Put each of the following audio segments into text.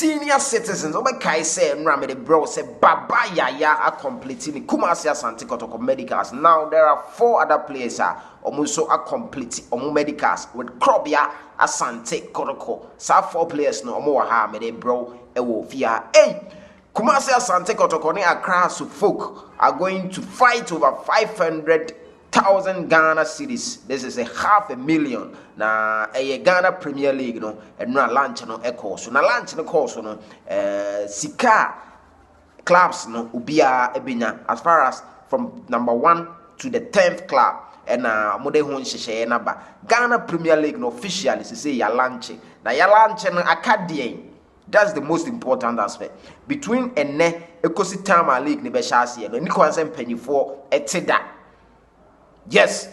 senior citizens, Obekai say, Ramede bro, say, Baba Yaya are completing Kumasi Asante Kotoko medicals. Now there are 4 other players almost are complete medicals with Krobia Asante Kotoko. So 4 players no more ha mede bro ewo fia. Hey, Kumasi Asante Kotoko ne Accra folk are going to fight over 500,000 Ghana cedis. This is a 500,000 na Ghana Premier League no and na launch no course. Na launch no course no sika clubs no ubia ebenya as far as from number 1 to the 10th club and mode ho nhyehyɛ na ba Ghana Premier League no officially say ya launch na ya launch no academy. That's the most important aspect. Between ene ecosystem league ne be hyase no ni kwanse mpanyifo eteda. Yes,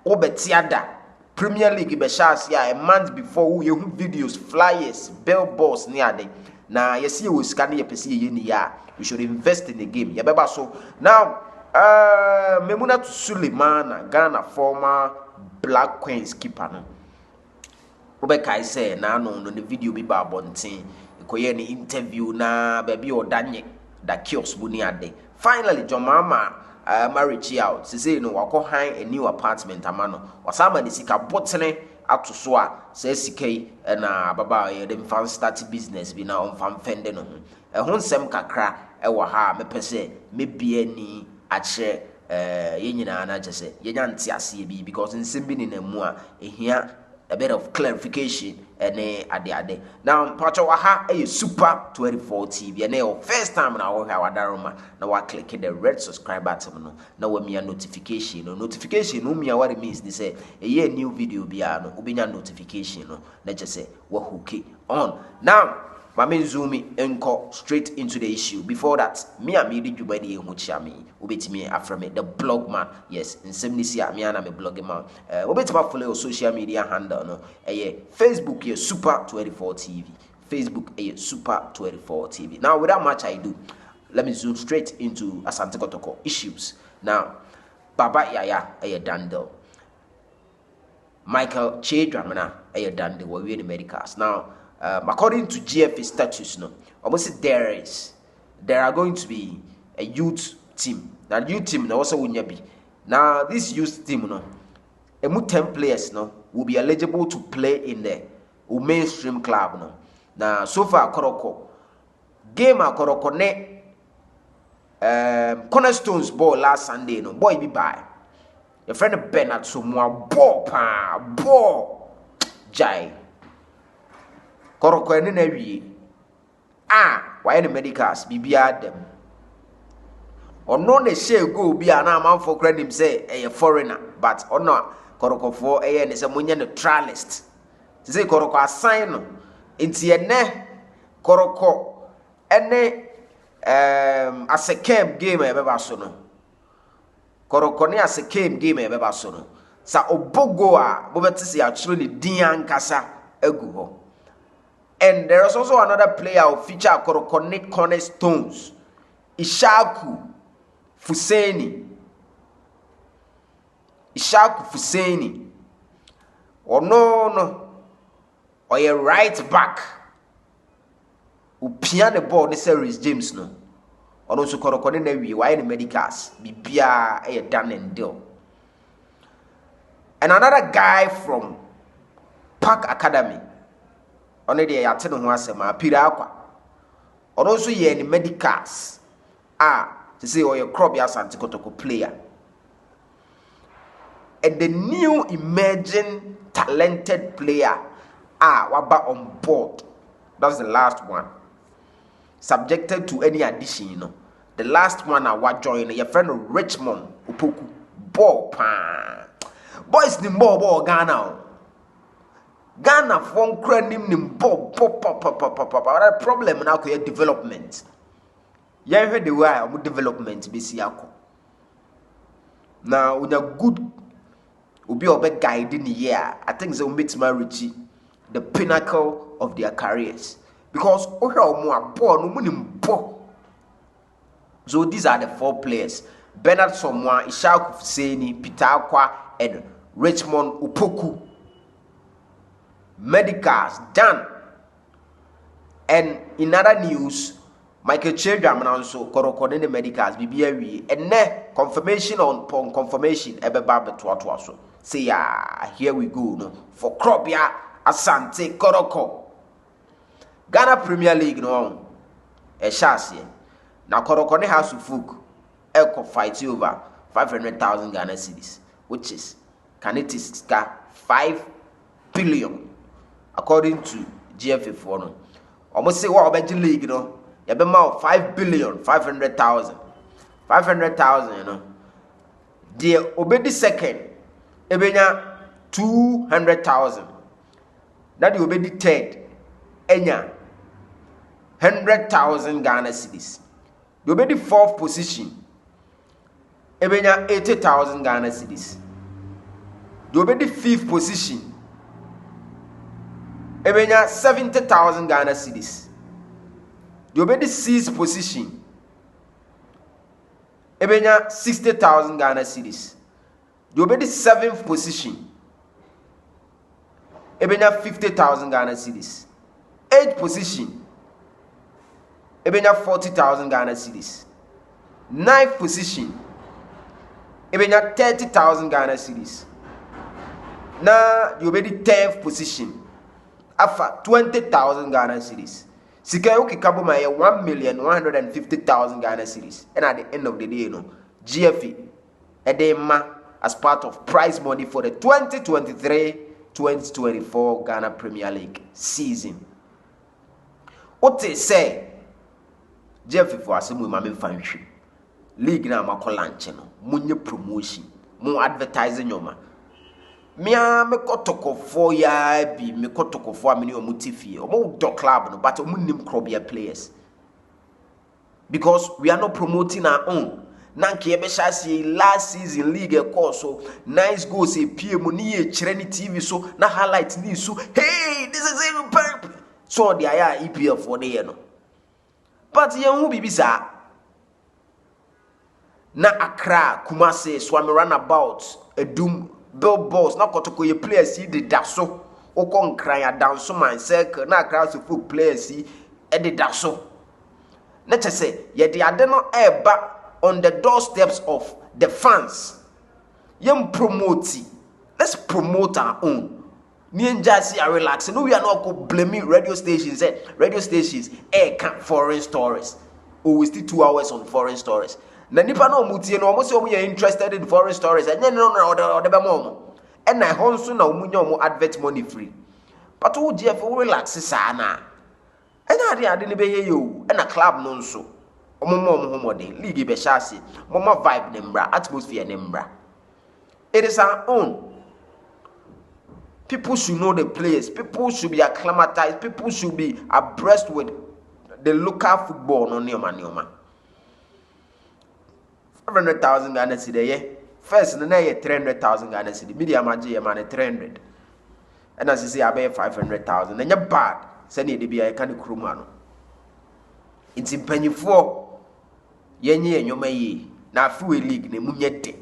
obetiada Premier League be hyase a month before we you videos, flyers, billboards ni ade. Na yesi we sika ne yepese ye ni ya. We should invest in the game. Yabeba so. Now, Memuna Suleiman, Ghana former Black Queens keeper no. Obekai say na no the video bi ba bonten. Koye ni interview na baby odanye da kiosk buni ade. Finally John Mama marriage out. Say no wako han a new apartment amano. Wasama ni sika botene ato so a say sikai na baba ye dem fan start business bi na on fan fende no. Ho nsem kakra ewo ha mepese mebie ni ache ye nyina na jese ye nya nte ase bi because nsem bi ni na mu a ehia a bit of clarification and ade. Now, Pacho Waha a Super 24 TV and your first time now Wadaroma. Now I click the red subscribe button. Now we a notification. Notification no me what it means. They say a year new video biano ubinya notification. No, let's just say what hooky on. Now Mame Zoomi enko straight into the issue. Before that, me and me did you by the Muchami. Ubit me after me the blog man. Yes, in 70 me and I'm a blogging man. Ubit ma follow social media handle no. Facebook here Super 24 TV. Facebook Super 24 TV. Now without much I do, let me zoom straight into Asante Kotoko issues. Now, Baba Yaya Dandel. Michael Chedramana Dandel were we in the medicals. Now according to GFA status, no, almost there are going to be a youth team. Now, youth team, no, also will be. Now, this youth team, no, 10 players, no, will be eligible to play in the mainstream club, no. Now, so far, Kotoko game Kotoko ne Cornerstones ball last Sunday, no, boy be by. Your friend Bernard Sumwa ball jai. Koroko ene na wie why the medicals bibia dem ono na share go bia na amanfo kra nim say a foreigner but ono koroko for ne say munya neutralist say koroko assign no enti ene koroko ene as a camp game e beba so no koroko ne as a camp game e beba so no sa obogo a bobetisi actually din ankasa agu ho. And there is also another player who feature Korokone Cornerstones, Ishaku Fuseni. Or or a right back who piano the ball the series James no. Or also Korokone Nevi, why the medicals be bia a done and deal. And another guy from Park Academy. Only the attend who has a pira or also ye any medicals to say or your crop Asante Kotoko player. And the new emerging talented player waba on board. That's the last one. Subjected to any addition, you know. The last one I was joining your friend Richmond Upoku. Ball pan. Boys the ball Ghana. Ghana phone credit nim pop. That problem now create development. You heard the way about development be siako. Now with a good will be a guide in the year. I think they will meet my Richie the pinnacle of their careers. Because so these are the 4 players. Bernard Somwa, Ishaku Fuseni, Peter Akwa, and Richmond Upoku. Medicals done. And in other news, Michael Chedram also Kotoko in the medicals BBA and confirmation upon confirmation ebeba beto so. Say here we go no for Krobia Asante Kotoko. Ghana Premier League no chassis. Now Kotoko ne has to folk echo fight over 500,000 Ghana cedis, which is Canadi's 5 billion according to GFA4 no. Almost say what about the league, you know? You have about 5 billion, 500,000. 500,000, you know. The obedi second, ebenya 200,000. That the obedi third, enya 100,000 Ghana cedis. The obedi fourth position, ebenya 80,000 Ghana cedis. The obedi fifth position, ebenya 70,000 Ghana cedis. The obedi sixth position, ebenya 60,000 Ghana cedis. The obedi seventh position, ebenya 50,000 Ghana cedis. Eighth position, ebenya 40,000 Ghana cedis. Ninth position, ebenya 30,000 Ghana cedis. Now the obedi 10th position, afa 20,000 Ghana cedis. Sika yoki kabo ma 1,150,000 Ghana cedis. And at the end of the day, you know, GFA edema as part of prize money for the 2023-2024 Ghana Premier League season. What they say, GFA for asemu mame fanhwe. League na makolanche no, munye promotion, mu advertising yoma. Mia me Kotoko for ya bi me Kotoko for amini omu tifie omu do club no but omu nim Krobia players because we are not promoting our own. Nanke ebe shasi last season league e course so nice goals e PM ni e kire ni TV so na highlight ni so hey this is even perfect so the aya EPL for the year no but ye hu bibisa na Accra Kumasi Swami runabout Edum billboards na Kotoko ye players yi de daso okon kran ya danso man circle na Accra so folk players yi e de daso na chese ye de ade no eba on the doorsteps of the fans yem promote. Let's promote our own. Me and Jazzy are relaxing. No, we are not going blaming radio stations. Radio stations foreign stories. Oh, we still 2 hours on foreign stories. Na nipa no mutie no almost we are interested in foreign stories. And no the mom. And I honso na omunya omo advert money free. But who GF relax sana. And ade ni be ye yo. And a club no so. Omo league be shasi. Mama vibe nembra, atmosphere nembra. It is our own. People should know the players. People should be acclimatized. People should be abreast with the local football. No nioma. 500,000 Ghana cedi. First, no 300,000 Ghana cedi. Media maji man 300. And as you say, I pay 500,000. And you're bad. Send it to be a kind of crewman. It's in penny for yenye nyoma na fuwe league ne munyete.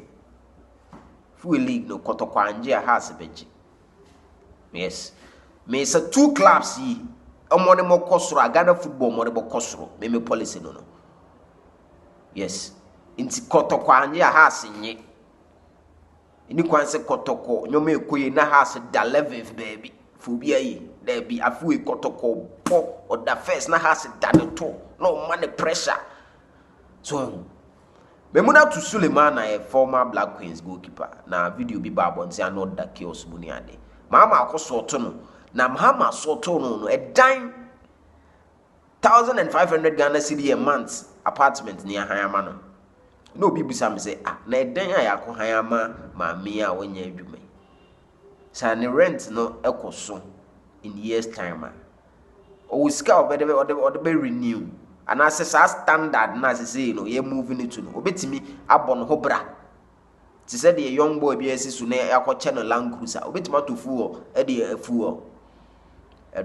Fuwe league no Kotoko anje has beji. Yes. Me say 2 clubs yi omone mo kosoro Ghana football mo bo kosoro me policy no. Yes. Inti Kotoko anje has nye. Ini kwanse Kotoko nyoma ekoye na has da level baby. Fubia yi there be afuwe Kotoko po or the first na has da to. No money pressure. So Memuna to Suleiman a former Black Queens goalkeeper. Na video bi babon say not da chaos muni ade. Mama akosoto no. Na Mahama soto no a dime 1,500 Ghana cedi a month apartment near Hayama. No people say na e dan ya ko Hayama ma me a wonya adwuma. Sa ne rent no ekoso in years time. O sika obede be renew. And as a standard na say no ye moving it to no obetimi abon ho bra. Ti said the young boy be asisu na yakọ no Land Cruiser obetima to fuel e dey fuel.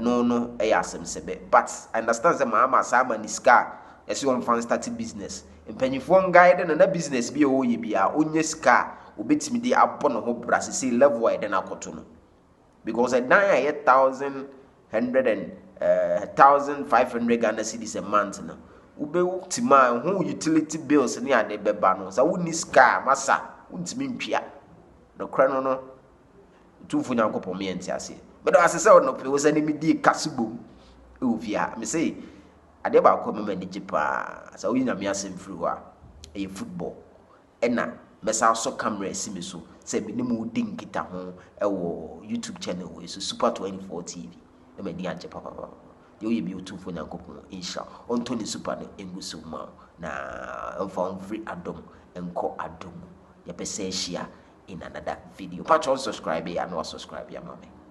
No e asem sebe but I understand say mama sama ni ska e si on fan start business. Empanyifo guide na business bi o ye bia onye ska obetimi dey abon ho bra say level e dey na akoto no. Because a dan 1,150 1,500 Ghana cedis a month no ube tima ho utility bills ne ade beba no sa woni ska masa wontimi ntwia no kra no tufu nyankopɔ me enti ase bedo asese no pe wo sani medi kasubom e ofia me say ade ba akɔ me mani gipa sa wo nyame asem firi ho a e football ena mesa so camera simi so se me ne mu di nkita ho e wo YouTube channel we so Super 24 TV na me di anje papa yo ye bi otumfo nyankopon insha onto ni super no enguso ma na mfa free adom enko adom ye pese hia in another video patron subscribe ya no subscribe ya mama